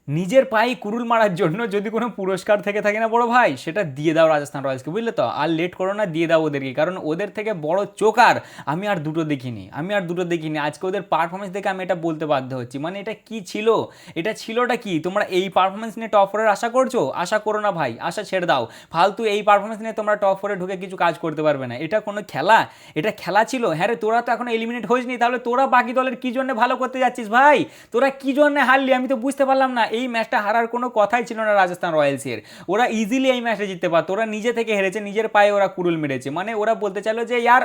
নিজের পায়ে কুড়ুল মারার জন্য যদি কোনো পুরস্কার থেকে থাকে না বড় ভাই, সেটা দিয়ে দাও রাজস্থান রয়্যালসকে, বুঝলে তো? আর লেট করো না, দিয়ে দাও ওদেরকে, কারণ ওদের থেকে বড় চোকার আমি আর দুটো দেখিনি আজকে ওদের পারফরমেন্স দেখে আমি এটা বলতে বাধ্য হচ্ছি। মানে এটা কি ছিল, এটা ছিলটা কি? তোমরা এই পারফরমেন্স নিয়ে টপ ফোরের আশা করছো? আশা করো না ভাই, আশা ছেড়ে দাও। ফালতু এই পারফরমেন্স নিয়ে তোমরা টপ ফোরে ঢুকে কিছু কাজ করতে পারবে না। এটা কোনো খেলা? এটা খেলা ছিল? হ্যাঁ রে, তোরা তো এখন এলিমিনেট হয়েছিস, তাহলে তোরা বাকি দলের কি জন্য ভালো করতে যাচ্ছিস ভাই? তোরা কি জন্য হারলি আমি তো বুঝতে পারলাম না। এই ম্যাচটা হারার কোনো কথাই ছিল না রাজস্থান রয়্যালসের। ওরা ইজিলি এই ম্যাচটা জিততে পারতো। ওরা নিজে থেকে হেরেছে, নিজের পায়ে ওরা কুড়ুল মেরেছে। মানে ওরা বলতে চাইলো যে ইয়ার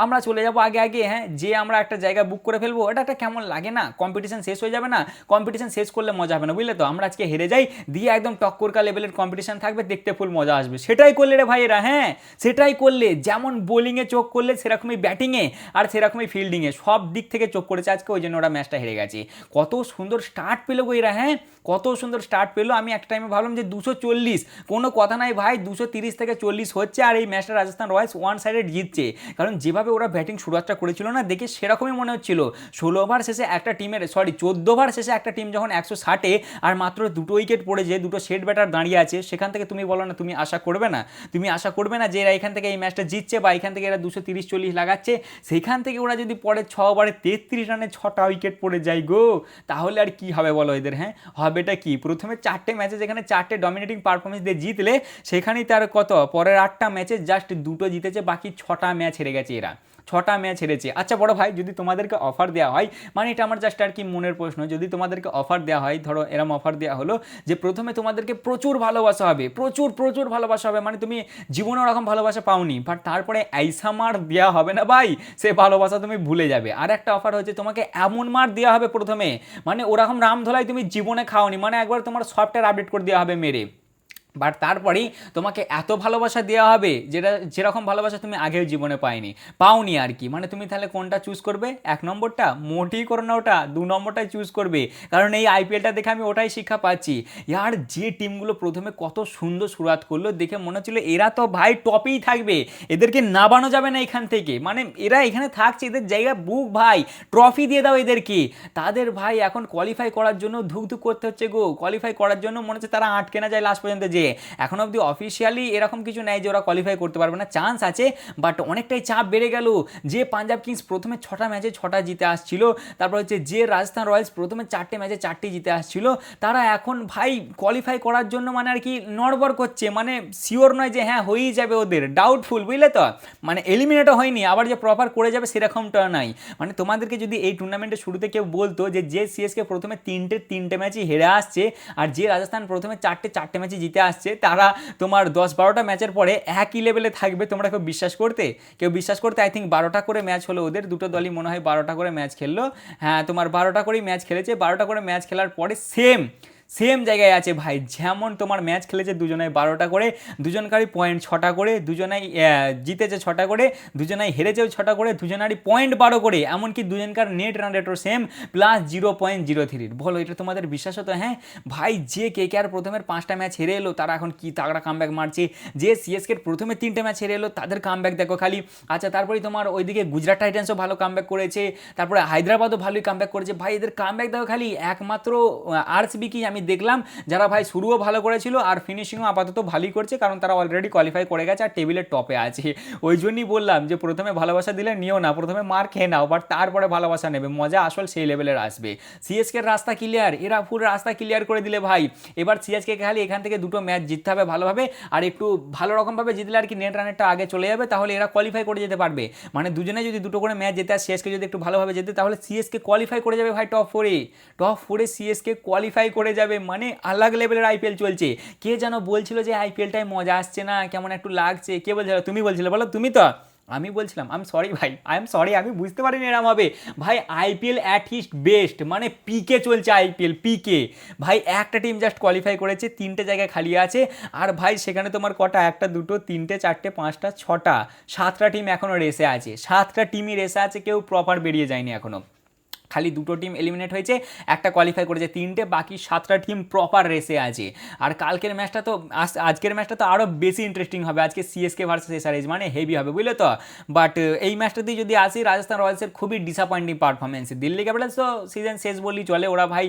আমরা চলে যাবো আগে আগে, হ্যাঁ, যে আমরা একটা জায়গা বুক করে ফেলবো, এটা একটা কেমন লাগে না? কম্পিটিশন শেষ হয়ে যাবে না? কম্পিটিশন শেষ করলে মজা হবে না, বুঝলে তো? আমরা আজকে হেরে যাই, দিয়ে একদম টক্করকা লেভেলের কম্পিটিশন থাকবে, দেখতে ফুল মজা আসবে। সেটাই করলে রে ভাইয়েরা, হ্যাঁ সেটাই করলে। যেমন বোলিংয়ে চোখ করলে, সেরকমই ব্যাটিংয়ে আর সেরকমই ফিল্ডিংয়ে, সব দিক থেকে চোখ করেছে আজকে, ওই জন্য ওরা ম্যাচটা হেরে গেছে। কত সুন্দর স্টার্ট পেলো গো এরা, হ্যাঁ কত সুন্দর স্টার্ট পেলো। আমি এক টাইমে ভাবলাম যে 240, কোনো কথা নাই ভাই, 230 থেকে 40 হচ্ছে, আর এই ম্যাচটা রাজস্থান রয়্যালস ওয়ান সাইডেড জিতছে। কারণ যেভাবে ওরা ব্যাটিং শুরুয়াতটা করেছিল না, দেখে সেরকমই মনে হচ্ছিল। 16 ওভার শেষে একটা টিমের, 14 ওভার শেষে একটা টিম যখন 160-এ আর মাত্র দুটো উইকেট পড়েছে, দুটো সেট ব্যাটার দাঁড়িয়ে আছে, সেখান থেকে তুমি বলো না, তুমি আশা করবে না? তুমি আশা করবে না যে এরা এখান থেকে এই ম্যাচটা জিতছে, বা এখান থেকে এরা 230-40 লাগাচ্ছে? সেখান থেকে ওরা যদি পরে 6 ওভারে 33 রানে 6টা উইকেট পড়ে যায় গো, তাহলে আর কি হবে বলো এদের? হ্যাঁ হবেটা কি? প্রথমে 4টে ম্যাচে যেখানে 4টে ডমিনেটিং পারফরমেন্স দিয়ে জিতলে, সেখানেই তার কত, পরের 8টা ম্যাচে জাস্ট 2টো জিতেছে, বাকি 6টা ম্যাচ হেরে গেছে এরা, 6টা ম্যাচ হেরেছে। আচ্ছা বড় ভাই, যদি তোমাদেরকে অফার দেওয়া হয়, মানে এটা আমার জাস্ট আর কি মনের প্রশ্ন, যদি তোমাদেরকে অফার দেওয়া হয়, ধরো এরম অফার দেওয়া হলো যে প্রথমে তোমাদেরকে প্রচুর ভালোবাসা হবে, প্রচুর প্রচুর ভালোবাসা হবে, মানে তুমি জীবনে ওরকম ভালোবাসা পাওনি, বাট তারপরে আইসা মার দেওয়া হবে না ভাই, সে ভালোবাসা তুমি ভুলে যাবে। আর একটা অফার হচ্ছে তোমাকে এমন মার দেওয়া হবে প্রথমে, মানে ওরকম রামধলাই তুমি জীবনে খাওনি, মানে একবার তোমার সফটওয়্যার আপডেট করে দেওয়া হবে মেরে। বাট তারপরেই তোমাকে এত ভালোবাসা দেওয়া হবে, যেটা যেরকম ভালোবাসা তুমি আগেও জীবনে পাওনি আর কি। মানে তুমি তাহলে কোনটা চুজ করবে? 1 নম্বরটা? মোটেই করো না ওটা, 2 নম্বরটাই চুজ করবে। কারণ এই আইপিএলটা দেখে আমি ওটাই শিক্ষা পাচ্ছি। ইয়ার যে টিমগুলো প্রথমে কত সুন্দর শুরুয়াত করলো, দেখে মনে হচ্ছিল এরা তো ভাই টপেই থাকবে, এদেরকে নাবানো যাবে না এখান থেকে, মানে এরা এখানে থাকছে, এদের জায়গা বুক ভাই, ট্রফি দিয়ে দাও এদেরকে। তাদের ভাই এখন কোয়ালিফাই করার জন্য ধুক ধুক করতে হচ্ছে গো, কোয়ালিফাই করার জন্য মনে হচ্ছে তারা আটকে না যায় লাস্ট পর্যন্ত, যে এখন অবধি অফিসিয়ালি এরকম কিছু নেই যে ওরা কোয়ালিফাই করতে পারবে না, চান্স আছে, বাট অনেকটাই চাপ বেড়ে গেল। যে পাঞ্জাব কিংস প্রথমে 6টা ম্যাচে 6টা জিতে আসছিল, তারপর হচ্ছে যে রাজস্থান রয়্যালস প্রথমে 4টে ম্যাচে 4টি জিতে আসছিল, তারা এখন ভাই কোয়ালিফাই করার জন্য মানে আর কি নড়বড় করছে, মানে শিওর নয় যে হ্যাঁ হয়েই যাবে, ওদের ডাউটফুল, বুঝলে তো? মানে এলিমিনেটও হয়নি, আবার যে প্রপার করে যাবে সেরকমটা নাই। মানে তোমাদেরকে যদি এই টুর্নামেন্টের শুরুতে কেউ বলতো যে সিএসকে প্রথমে তিনটে ম্যাচই হেরে আসছে, আর যে রাজস্থান প্রথমে চারটে ম্যাচে জিতে আসছে, তারা তোমার 10-12টা ম্যাচের পরে একই লেভেলে থাকবে, তোমরা কেউ বিশ্বাস করতে? আই থিঙ্ক 12টা করে ম্যাচ হলো ওদের, দুটো দলই মনে হয় 12টা করে ম্যাচ খেললো। হ্যাঁ তোমার 12টা করেই ম্যাচ খেলেছে, 12টা করে ম্যাচ খেলার পরে সেম সেম জায়গায় আছে ভাই, যেমন তোমার ম্যাচ খেলেছে দুজনাই 12টা করে, দুজনকারই পয়েন্ট 6টা করে, দুজনাই জিতেছে 6টা করে, দুজনাই হেরেছেও 6টা করে, দুজনারই পয়েন্ট 12 করে, এমনকি দুজনকার নেট রান রেটও সেম, প্লাস 0.03। বলো এটা তোমাদের বিশ্বাস হতো? হ্যাঁ ভাই, যে কেকেআর প্রথমের 5টা ম্যাচ হেরে এলো, তারা এখন কি তাগড়া কামব্যাক মারছে, যে সিএসকের প্রথমে 3টে ম্যাচ হেরে এলো, তাদের কামব্যাক দেখো খালি। আচ্ছা তারপরে তোমার ওইদিকে গুজরাট টাইটান্সও ভালো কামব্যাক করেছে, তারপরে হায়দ্রাবাদও ভালোই কামব্যাক করেছে ভাই, এদের কামব্যাক দেখো খালি। একমাত্র আরসিবি কি আমি দেখলাম, যারা ভাই শুরুও ভালো করেছিল আর ফিনিশিংও আপাতত ভালোই করছে, কারণ তারা অলরেডি কোয়ালিফাই করে গেছে আর টেবিলের টপে আছে। ওই জন্যই বললাম যে প্রথমে ভালোবাসা দিলে নিও না, প্রথমে মার খেয়ে নাও, বাট তারপরে ভালোবাসা নেবে, মজা আসল সেই লেভেলের আসবে। সিএসকের রাস্তা ক্লিয়ার, এরা পুরো রাস্তা ক্লিয়ার করে দিলে ভাই। এবার সিএসকে খালি এখান থেকে দুটো ম্যাচ জিততে হবে ভালোভাবে, আর একটু ভালো রকমভাবে জিতলে আর কি নেট রানেরটা আগে চলে যাবে, তাহলে এরা কোয়ালিফাই করে যেতে পারবে। মানে দুজনে যদি দুটো করে ম্যাচ জেতে আর সিএসকে যদি একটু ভালোভাবে যেতে, তাহলে সিএসকে কোয়ালিফাই করে যাবে ভাই টপ 4-এ সিএসকে কোয়ালিফাই করে যাবে, মানে আলাগ লেভেলের আইপিএল চলছে। কে যেন বলছিল যে আইপিএলটাই মজা আসছে না, কেমন একটু লাগছে, কে বলছিল? তুমি বলছিলে, বলো তুমি তো? আমি বলছিলাম আই এম সরি ভাই, আই এম সরি, আমি বুঝতে পারিনি এরম হবে ভাই। আইপিএল অ্যাট হিস বেস্ট, মানে পিকে চলছে আইপিএল, পিকে ভাই। একটা টিম জাস্ট কোয়ালিফাই করেছে, 3টে জায়গায় খালি আছে, আর ভাই সেখানে তোমার কটা, একটা দুটো তিনটে চারটে পাঁচটা ছটা 7টা টিম এখনও রেসে আছে, 7টা টিমই রেসে আছে, কেউ প্রপার বেরিয়ে যায়নি এখনও। খালি দুটো টিম এলিমিনেট হয়েছে, একটা কোয়ালিফাই করেছে, 3টে, বাকি 7টা টিম প্রপার রেসে আছে। আর কালকের ম্যাচটা তো আজকের ম্যাচটা তো আরও বেশি ইন্টারেস্টিং হবে, আজকে সিএসকে ভার্সেস এসআরএইচ, মানে হেভি হবে বুঝলে তো। বাট এই ম্যাচটাতেই যদি আসি, রাজস্থান রয়্যালসের খুবই ডিসঅ্যাপয়েন্টিং পারফরমেন্স। দিল্লি ক্যাপিটালস তো সিজন শেষ বললেই চলে, ওরা ভাই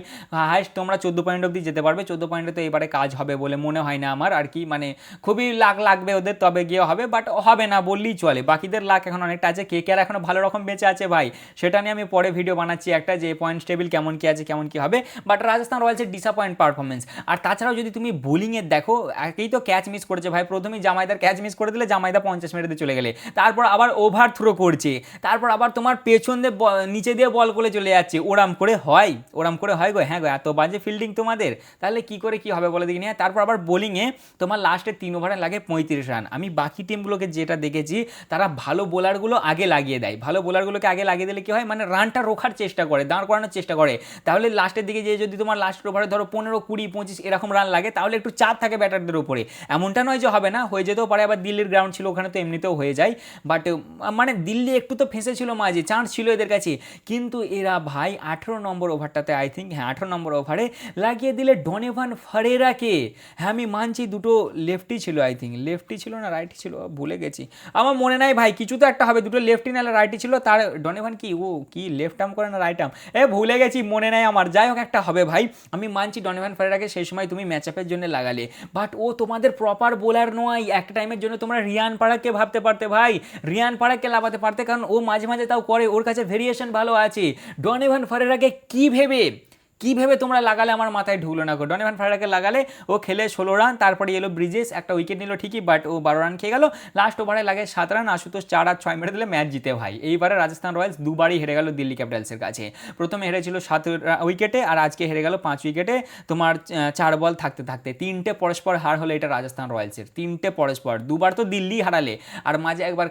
হাইস্ট তোমরা 14 পয়েন্ট অবধি যেতে পারবে, 14 পয়েন্টে তো এবারে কাজ হবে বলে মনে হয় না আমার আর কি, মানে খুবই লাক লাগবে ওদের তবে গিয়ে হবে, বাট হবে না বললেই চলে। বাকিদের লাক এখন অনেকটা আছে, কে কে আর এখনো ভালো রকম বেঁচে আছে ভাই, সেটা নিয়ে আমি পরে ভিডিও বানাচ্ছি একটা, যে পয়েন্ট টেবিল কেমন কি আছে কেমন কি হবে। বাট রাজস্থান রয়্যালসের ডিসঅ্যাপয়েন্ট পারফরমেন্স। আর তাছাড়াও যদি তুমি বোলিংয়ের দেখো, একেই তো ক্যাচ মিস করেছে ভাই, প্রথমেই জামাইদার ক্যাচ মিস করে দিলে, জামাইদা 50 মিনিটে চলে গেলে, তারপর আবার ওভার থ্রো করছে, তারপর আবার তোমার পেছন দিয়ে নিচে দিয়ে বল করে চলে যাচ্ছে, ওরাম করে হয়, ওরাম করে হয় গো, হ্যাঁ গো, এত বাজে ফিল্ডিং তোমাদের, তাহলে কি করে কি হবে বলে দেখিনি। তারপর আবার বোলিংয়ে তোমার লাস্টে 3 ওভারে লাগে 35 রান। আমি বাকি টিমগুলোকে যেটা দেখেছি, তারা ভালো বোলারগুলো আগে লাগিয়ে দেয়, ভালো বোলারগুলোকে আগে লাগিয়ে দিলে কি হয়, মানে রানটা রোখার চেষ্টা করে, দাঁড় করানোর চেষ্টা করে, তাহলে লাস্টের দিকে যে যদি তোমার লাস্ট ওভারে ধরো 15, 20, 25 এরকম রান লাগে, তাহলে একটু চাপ থাকে ব্যাটারদের উপরে। এমনটা নয় যে হবে না, হয়ে যেতেও পারে, আবার দিল্লির গ্রাউন্ড ছিল, ওখানে তো এমনিতেও হয়ে যায়। বাট মানে দিল্লি একটু তো ফেঁসেছিল মাঝে, চান্স ছিল এদের কাছে, কিন্তু এরা ভাই 18 নম্বর ওভারটাতে, আই থিঙ্ক হ্যাঁ 18 নম্বর ওভারে লাগিয়ে দিলে ডোনেভান ফারেরাকে। হ্যাঁ আমি মানছি দুটো লেফটি ছিল, আই থিঙ্ক লেফটি ছিল না রাইটি ছিল, ভুলে গেছি, আমার মনে নাই ভাই, কিছু তো একটা হবে, দুটো লেফটি না রাইটি ছিল, তার ডোনেভান কি ও কি লেফট আর্ম করে না রাইট আর্ম, ভুলে গেছি, মনে নাই আমার, যাই হোক একটা হবে ভাই। আমি মানছি ডোনেভান ফারেরাকে সেই সময় তুমি ম্যাচ আপের জন্য লাগালে, বাট ও তোমাদের প্রপার বোলার নয়, একটা টাইমের জন্য তোমরা রিয়ান পারাককে ভাবতে পারতে ভাই, রিয়ান পারাককে লাগাতে পারতে, কারণ ও মাঝে মাঝে তাও করে, ওর কাছে ভেরিয়েশন ভালো আছে। ডোনেভান ফারেরাকে কি ভেবে তোমরা লাগালে আমার মাথায় ঢুকলো না গো। ডোনেভান ফারেরাকে লাগালে, ও খেলে 16 রান, তারপরে এলো ব্রিজেস, একটা উইকেট নিল ঠিকই, বাট ও 12 রান খেয়ে গেল, লাস্ট ওভারে লাগে 7 রান, আশুতোষ 4 আর 6 মেরে দিলে ম্যাচ জিতে ভাই। এইবারে রাজস্থান রয়্যালস দুবারই হেরে গেল দিল্লি ক্যাপিটালসের কাছে, প্রথমে হেরেছিল 7 উইকেটে, আর আজকে হেরে গেল 5 উইকেটে, তোমার 4 বল থাকতে থাকতে 3টে পরস্পর হার হলো এটা রাজস্থান রয়্যালসের, 3টে পরস্পর, দুবার তো দিল্লি হারালে, আর মাঝে একবার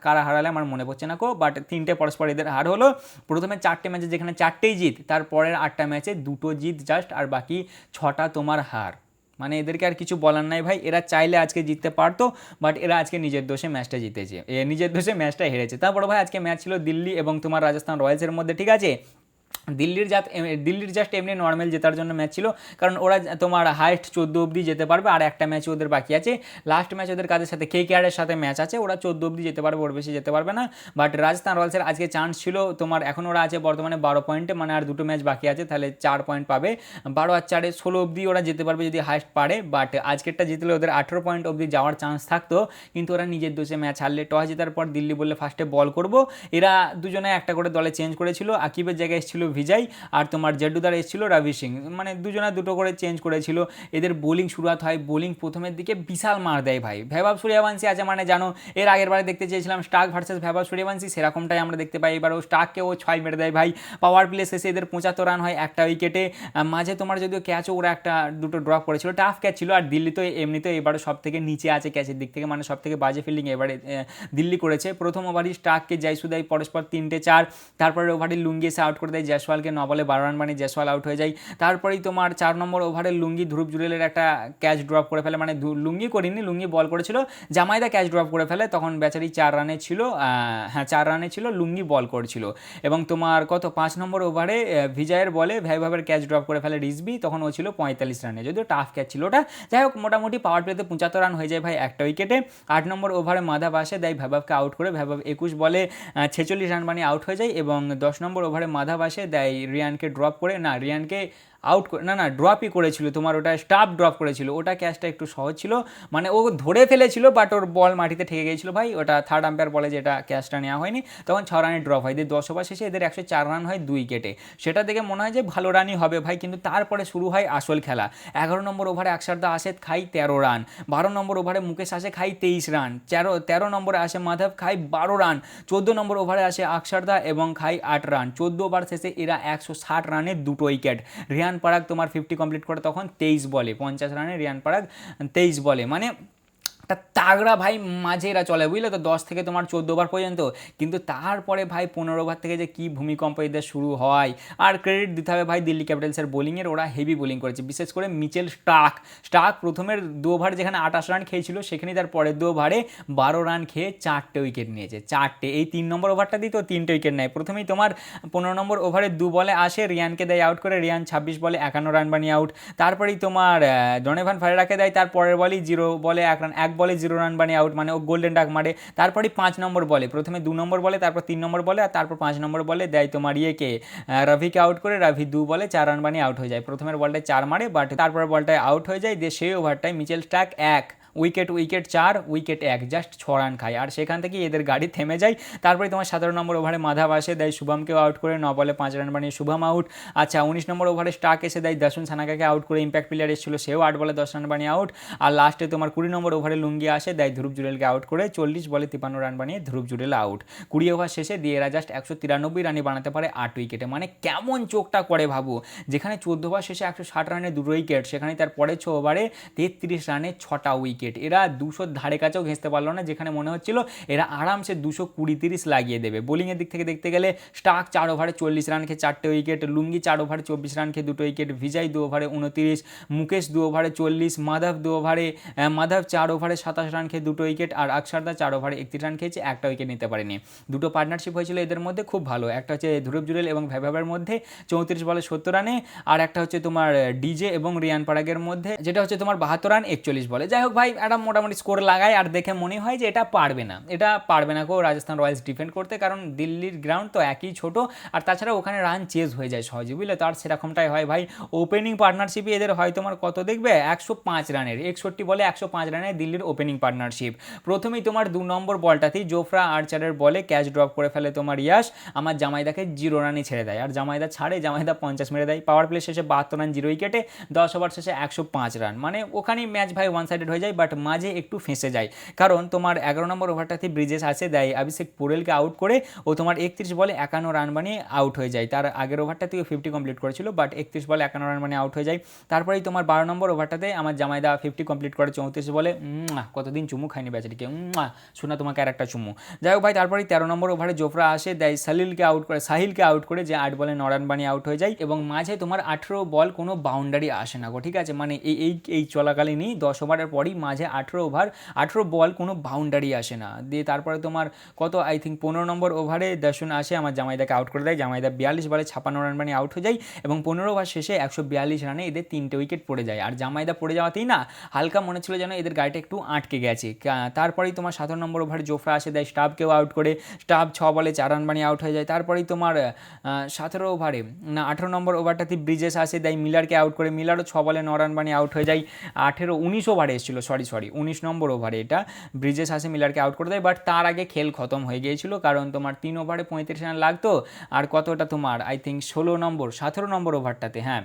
কারা হারালে আমার মনে পড়ছে না কো, বাট 3টে পরস্পর এদের হার হলো। প্রথমে 4টে ম্যাচে যেখানে 4টেই জিত, তারপরের 8টা ম্যাচে 2টো জিত জাস্ট, আর বাকি 6টা তোমার হার, মানে এদেরকে আর কিছু বলার নাই ভাই, এরা চাইলে আজকে জিততে পারতো, বাট এরা আজকে নিজের দোষে ম্যাচটা জিতেছে, নিজের দোষে ম্যাচটা হেরেছে। তারপর ভাই আজকে ম্যাচ ছিল দিল্লি এবং তোমার রাজস্থান রয়্যালসের মধ্যে, ঠিক আছে। দিল্লির জাস্ট এমনি নর্মাল জেতার জন্য ম্যাচ ছিল, কারণ ওরা তোমার হাইস্ট 14 অবধি যেতে পারবে, আর একটা ম্যাচ ওদের বাকি আছে, লাস্ট ম্যাচ ওদের কাদের সাথে কেকেআরের সাথে ম্যাচ আছে, ওরা 14 অবধি যেতে পারবে, ওর বেশি যেতে পারবে না। বাট রাজস্থান রয়্যালসের আজকে চান্স ছিল তোমার, এখন ওরা আছে বর্তমানে 12 পয়েন্টে, মানে আর দুটো ম্যাচ বাকি আছে, তাহলে 4 পয়েন্ট পাবে, 12 আর 4 16 অবধি ওরা যেতে পারবে যদি হাইস্ট পারে। বাট আজকেরটা জিতলে ওদের 18 পয়েন্ট অবধি যাওয়ার চান্স থাকতো, কিন্তু ওরা নিজের দোষে ম্যাচ হারলে। টস জেতার পর দিল্লি বললে ফার্স্টে বল করবো, এরা দুজনে একটা করে দলে চেঞ্জ করেছিল, আকিবের জায়গায় এসেছিল ভিজয়, আর তোমার জেডুদার এসেছিল রবি সিং, মানে দুজনে দুটো করে চেঞ্জ করেছিল। এদের বোলিং শুরুয়াত হয়, বোলিং প্রথমের দিকে বিশাল মার দেয় ভাই, ভৈভব সূর্যবংশী আছে, মানে জানো এর আগের বারে দেখতে চেয়েছিলাম স্টার্ক ভার্সেস ভৈভব সূর্যবংশী, সেরকমটাই আমরা দেখতে পাই, এবার ও স্টার্ককে ও 6 মেরে দেয় ভাই। পাওয়ার প্লে শেষে এদের 75 রান হয় একটা উইকেটে, মাঝে তোমার যদিও ক্যাচও ওরা একটা দুটো ড্রপ করেছিল, টাফ ক্যাচ ছিল। আর দিল্লি তো এমনিতেও এবারে সব থেকে নিচে আছে ক্যাচের দিক থেকে, মানে সব থেকে বাজে ফিল্ডিং এবারে দিল্লি করেছে। প্রথম ওভারই স্টার্ককে জয়সু দেয় পরস্পর 3টে 4, তারপরে ওভারে লুঙ্গি এসে আউট করে দেয় জয়সওয়ালকে, 9 বলে 12 রান, মানে জয়সওয়াল আউট হয়ে যায়। তারপরেই তোমার 4 নম্বর ওভারে লুঙ্গি ধ্রুব জুরেলের একটা ক্যাচ ড্রপ করে ফেলে, মানে লুঙ্গি করিনি, লুঙ্গি বল করেছিল, জামাইদা ক্যাচ ড্রপ করে ফেলে, তখন বেচারি 4 রানে ছিল, হ্যাঁ 4 রানে ছিল, লুঙ্গি বল করেছিল। এবং তোমার কত 5 নম্বর ওভারে ভিজয়ের বলে ভৈভবের ক্যাচ ড্রপ করে ফেলে রিজবি, তখন ও ছিল 45 রানে, যদিও টাফ ক্যাচ ছিল ওটা। যাই হোক মোটামুটি পাওয়ার প্লেতে 75 রান হয়ে যায় ভাই একটা উইকেটে। 8 নম্বর ওভারে মাধাব আসে, দেয় ভৈভবকে আউট করে, ভৈভব 21 বলে 46 রান বানিয়ে আউট হয়ে যায়। এবং 10 নম্বর ওভারে মাধাব আসে, দেয় রিয়ানকে ড্রপ করে, না রিয়ানকে আউট না ড্রপই করেছিল, তোমার ওটা স্টাফ ড্রপ করেছিল, ওটা ক্যাচটা একটু সহজ ছিল, মানে ও ধরে ফেলেছিল বাট ওর বল মাটিতে ঠেকে গিয়েছিল ভাই, ওটা থার্ড আম্পায়ার বলে যে এটা ক্যাচটা নেওয়া হয়নি, তখন 6 রানে ড্রপ হয়। এদের 10 ওভার শেষে এদের 104 রান হয় 2 উইকেটে, সেটা দেখে মনে হয় যে ভালো রানই হবে ভাই, কিন্তু তারপরে শুরু হয় আসল খেলা। 11 নম্বর ওভারে আকসারদা আসে, খাই 13 রান, 12 নম্বর ওভারে মুকেশ আসে, খাই 23 রান, 13 নম্বরে আসে মাধব, খাই 12 রান, 14 নম্বর ওভারে আসে আকসারদা এবং খাই 8 রান, 14 ওভার শেষে এরা 160 রানে 2টো উইকেট। রিয়ান পারাগ তোমার 50 কমপ্লিট করে তখন 23 বলে, 50 রানে রিয়ান পারাগ 23 বলে, মানে একটা তাগড়া ভাই মাঝে এরা চলে, বুঝলে তো, 10 থেকে তোমার 14 ওভার পর্যন্ত। কিন্তু তারপরে ভাই 15 ওভার থেকে যে কী ভূমিকম্প এদের শুরু হয়। আর ক্রেডিট দিতে হবে ভাই দিল্লি ক্যাপিটালসের বোলিংয়ের, ওরা হেভি বোলিং করেছে, বিশেষ করে মিচেল স্টার্ক। প্রথমের 2 ওভারে যেখানে 28 রান খেয়েছিল, সেখানেই তার পরের 2 ওভারে 12 রান খেয়ে 4টে উইকেট নিয়েছে, 4টে। এই 3 নম্বর ওভারটা দিত 3টে উইকেট নেয়। প্রথমেই তোমার 15 নম্বর ওভারে 2 বলে আসে, রিয়ানকে দেয় আউট করে, রিয়ান 26 বলে 51 রান বানিয়ে আউট। তারপরেই তোমার ডোনোভান ফারেরাকে দেয় তার পরের বলেই 0 বলে 1 রান, 1 বলে 0 রান বানিয়ে আউট, মানে ও গোল্ডেন ডাক মারে। তারপরে 5 নম্বর বলে, প্রথমে 2 নম্বর বলে, তারপর 3 নম্বর বলে, আর তারপর 5 নম্বর বলে দেয় তোমার ইয়েকে, রভিকে আউট করে, রভি 2 বলে 4 রান বানিয়ে আউট হয়ে যায়। প্রথমের বলটায় 4 মারে, বাট তারপরের বলটায় আউট হয়ে যায়। দিয়ে সেই ওভারটায় Mitchell Starc 1 wicket 4 wicket 1, just 6 run খায়। আর সেখান থেকে এদের গাড়ি থেমে যায়। তারপরে তোমার 17 নম্বর ওভারে মাধাব আসে, দেয় শুভমকেও আউট করে, 9 বলে 5 রান বানিয়ে শুভম আউট। আচ্ছা, 19 নম্বর ওভারে স্টার্ক এসে দেয় দাসুন সানাকাকে আউট করে, ইম্প্যাক্ট প্লেয়ার এসেছিল, সেও 8 বলে 10 রান বানিয়ে আউট। আর লাস্টে তোমার 20 নম্বর ওভারে লুঙ্গি আসে, দেয় ধ্রুব জুরেলকে আউট করে, 40 বলে 53 রান বানিয়ে ধ্রুব জুরেল আউট। 20 ওভার শেষে দিয়ে এরা জাস্ট 193 রানই বানাতে পারে 8 উইকেটে। মানে কেমন চোখটা করে ভাবো, যেখানে 14 ওভার শেষে 160 রানে 2 উইকেট, সেখানে তার পরের 6 ওভারে 33 রানে 6টা উইকেট। এরা 200 ধারে কাছেও ঘেঁচতে পারলো না, যেখানে মনে হচ্ছিল এরা আরামসে 220-30 লাগিয়ে দেবে। বোলিংয়ের দিক থেকে দেখতে গেলে স্টার্ক 4 ওভারে 40 রান খেয়ে 4টে উইকেট, লুঙ্গি 4 ওভারে 24 রান খেয়ে 2টো উইকেট, ভিজাই 2 ওভারে 29, মুকেশ 2 ওভারে 40, মাধব 4 ওভারে 27 রান খেয়ে 2টো উইকেট, আর আকসারদা 4 ওভারে 31 রান খেয়েছে, একটা উইকেট নিতে পারেনি। দুটো পার্টনারশিপ হয়েছিল এদের মধ্যে খুব ভালো, একটা হচ্ছে ধ্রুব জুরেল এবং ভ্যাভাবের মধ্যে 34 বলে 70 রানে, আর একটা হচ্ছে তোমার ডিজে এবং রিয়ান পরাগের মধ্যে, যেটা হচ্ছে তোমার 72 রান 41 বলে। যাই হোক ভাই, একটা মোটামুটি স্কোর লাগায়, আর দেখে মনে হয় যে এটা পারবে না গো রাজস্থান রয়্যালস ডিফেন্ড করতে, কারণ দিল্লির গ্রাউন্ড তো একই ছোট, আর তাছাড়া ওখানে রান চেজ হয়ে যায় সহজে, বুঝলে তো। আর সেরকমটাই হয় ভাই, ওপেনিং পার্টনারশিপে এদের হয় তোমার কত দেখবে, 105 রানের, 61 বলে 105 রানে দিল্লির ওপেনিং পার্টনারশিপ। প্রথমেই তোমার 2 নম্বর বলটাতেই জোফরা আর্চারের বলে ক্যাচ ড্রপ করে ফেলে তোমার ইয়াশ, আমার জামাইদাকে 0 রানে ছেড়ে দেয়, আর জামাইদা 50 মেরে দেয়। পাওয়ার প্লে শেষে 72 রান 0 উইকেটে, 10 ওভার শেষে 105 রান, মানে ওখানেই ম্যাচ ভাই ওয়ান সাইডেড হয়ে যায়। বাট মাঝে একটু ফেঁসে যায়, কারণ তোমার 11 নম্বর ওভারটাতে ব্রিজেস আসে, দেয় অভিষেক পোরেলকে আউট করে, ও তোমার 31 বলে 51 রান বানিয়ে আউট হয়ে যায়। তার আগের ওভারটাতেও 50 কমপ্লিট করেছিল, বাট 31 বলে 51 রান বানিয়ে আউট হয়ে যায়। তারপরেই তোমার 12 নম্বর ওভারটাতে আমার জামাইদা 50 কমপ্লিট করে 34 বলে, কতদিন চুমু খায়নি বেচারিকে, শোনা তোমাকে আর একটা চুমু। যাই হোক ভাই, তারপরেই 13 নম্বর ওভারে জোফরা আসে, দেয় সাহিলকে আউট করে, যে 8 বলে 9 রান বানিয়ে আউট হয়ে যায়। এবং মাঝে তোমার 18 বল কোনো বাউন্ডারি আসে না গো, ঠিক আছে, মানে এই চলাকালীনই 10 ওভারের পরই মাঝে 18 বল কোনো বাউন্ডারি আসে না। দিয়ে তারপরে তোমার কত, আই থিঙ্ক 15 নম্বর ওভারে দাসুন আসে, আমার জামাইদাকে আউট করে দেয়, জামাইদা 42 বলে 56 রান বানিয়ে আউট হয়ে যায়। এবং 15 ওভার শেষে 142 রানে এদের 3টে উইকেট পড়ে যায়। আর জামাইদা পড়ে যাওয়াতেই না হালকা মনে ছিল যেন এদের গাড়িটা একটু আটকে গেছে। তারপরেই তোমার 17 নম্বর ওভারে জোফরা আসে, দেয় স্টাবকেও আউট করে, স্টাব 6 বলে 4 রান বানিয়ে আউট হয়ে যায়। তারপরেই তোমার 18 নম্বর ওভারটাতে ব্রিজেস আসে, দেয় মিলারকে আউট করে, মিলারও 6 বলে 9 রান বানিয়ে আউট হয়ে যায়। 19 ওভারে এসেছিল, সরি 19 নম্বর ওভারে এটা ব্রিজেস আসে, মিলারকে আউট করে দেয়। বাট তার আগে খেল খতম হয়ে গিয়েছিল, কারণ তোমার 3 ওভারে 35 রান লাগতো। আর কতটা তোমার আই থিঙ্ক 17 নম্বর ওভারটাতে, হ্যাঁ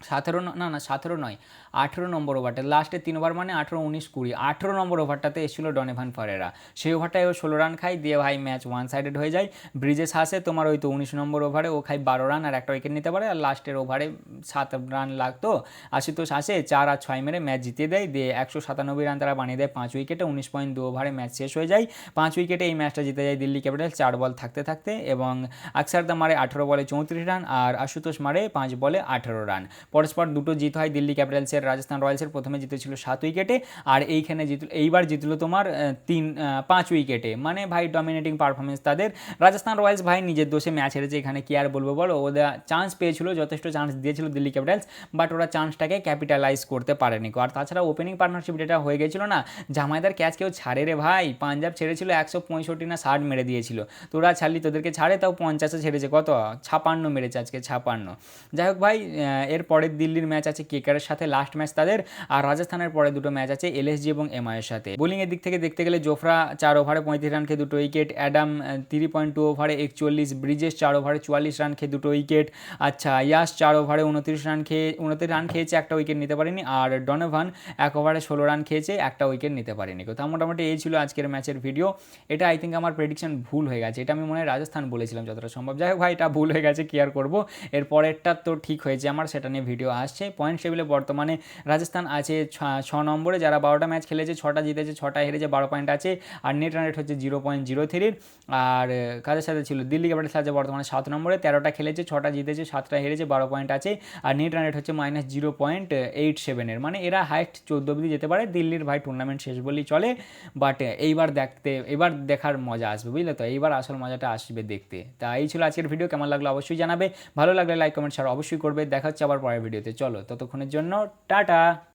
17 নয় 18 নম্বর ওভারটা, লাস্টে 3 ওভার মানে 18, 19, 20, 18 নম্বর ওভারটাতে এসেছিল ডোনোভান ফারেরা, সেই ওভারটায় ও 16 রান খায়, দিয়ে ভাই ম্যাচ ওয়ান সাইডেড হয়ে যায়। ব্রিজেস আসে তোমার ওই তো 19 নম্বর ওভারে, ও খায় 12 রান আর একটা উইকেট নিতে পারে। আর লাস্টের ওভারে 7 রান লাগতো, আশুতোষ আসে 4 আর 6 মেরে ম্যাচ জিতিয়ে দেয়, দিয়ে 197 রান তারা বানিয়ে দেয় 5 উইকেটে, 19.2 ওভারে ম্যাচ শেষ হয়ে যায়। 5 উইকেটে এই ম্যাচটা জিতে যায় দিল্লি ক্যাপিটালস 4 বল থাকতে, এবং আকসারদা মারে 18 বলে 34 রান, আর আশুতোষ মারে 5 বলে 18 রান। পরস্পর দুটো জিত হয় দিল্লি ক্যাপিটালসের রাজস্থান রয়্যালসের। প্রথমে জিতেছিল 7 উইকেটে, আর এইবার জিতলো তোমার 5 উইকেটে, মানে ভাই ডমিনেটিং পারফরমেন্স তাদের। রাজস্থান রয়্যালস ভাই নিজের দোষে ম্যাচ হেরেছে, এখানে কি আর বলবো বলো, ওদের চান্স পেয়েছিল, যথেষ্ট চান্স দিয়েছিল দিল্লি ক্যাপিটালস, বাট ওরা চান্সটাকে ক্যাপিটালাইজ করতে পারেনি। আর তাছাড়া ওপেনিং পার্টনারশিপ যেটা হয়ে গেছিলো না, জামাইদার ক্যাচ কেউ ছাড়ে রে ভাই, পাঞ্জাব ছেড়েছিল 165 না 60 মেরে দিয়েছিল, তোরা ছাড়লি, তোদেরকে ছাড়ে তাও 50-এ ছেড়েছে, কত 56 মেরেছে আজকে, 56। যাই হোক ভাই, এর পরের দিল্লির ম্যাচ আছে কেকারের সাথে, লাস্ট ম্যাচ তাদের। আর রাজস্থানের পরে দুটো ম্যাচ আছে এলএসজি এবং এমআইয়ের সাথে। বোলিংয়ের দিক থেকে দেখতে গেলে জোফরা 4 ওভারে 35 রান খেয়ে 2টো উইকেট, অ্যাডাম 3.2 ওভারে 41, ব্রিজেস 4 ওভারে 44 রান খেয়ে 2টো উইকেট, আচ্ছা ইয়াস 4 ওভারে 29 রান খেয়েছে, একটা উইকেট নিতে পারেনি। আর ডোনোভান 1 ওভারে 16 রান খেয়েছে, একটা উইকেট নিতে পারেনি। তো মোটামুটি এই ছিল আজকের ম্যাচের ভিডিও। এটা আই থিঙ্ক আমার প্রেডিকশন ভুল হয়ে গেছে, এটা আমি মনে হয় রাজস্থান বলেছিলাম যতটা সম্ভব। যাই হোক ভাই, এটা ভুল হয়ে গেছে, কি আর করবো, এর পরেরটা তো ঠিক হয়েছে আমার, সেটা নিয়ে ভিডিও আসছে। পয়েন্ট টেবিলে বর্তমানে রাজস্থান আছে 6 নম্বরে, যারা 12টা ম্যাচ খেলেছে 6টা জিতেছে 6টা হেরেছে, 12 পয়েন্ট আছে। আর নেট রান রেট হচ্ছে 0.03। আর কাদের সাথে ছিল, দিল্লি ক্যাপিটালস আছে বর্তমানে 7 নম্বরে, 13টা খেলেছে 6টা জিতেছে 7টা হেরেছে, 12 পয়েন্ট আছে। আর নেট রান রেট হচ্ছে -0.87 মানে এরা হাইস্ট 14 অবধি যেতে পারে। দিল্লির ভাই টুর্নামেন্ট শেষ বললেই চলে, বাট এইবার দেখার মজা আসবে, বুঝলে তো, এইবার আসল মজাটা আসবে দেখতে। তা এই ছিল আজকের ভিডিও, কেমন লাগলো অবশ্যই জানাবে, ভালো লাগলে লাইক কমেন্ট শেয়ার অবশ্যই করবে। দেখা হচ্ছে আবার পরের ভিডিওতে, চলো ততক্ষণের জন্য টাটা।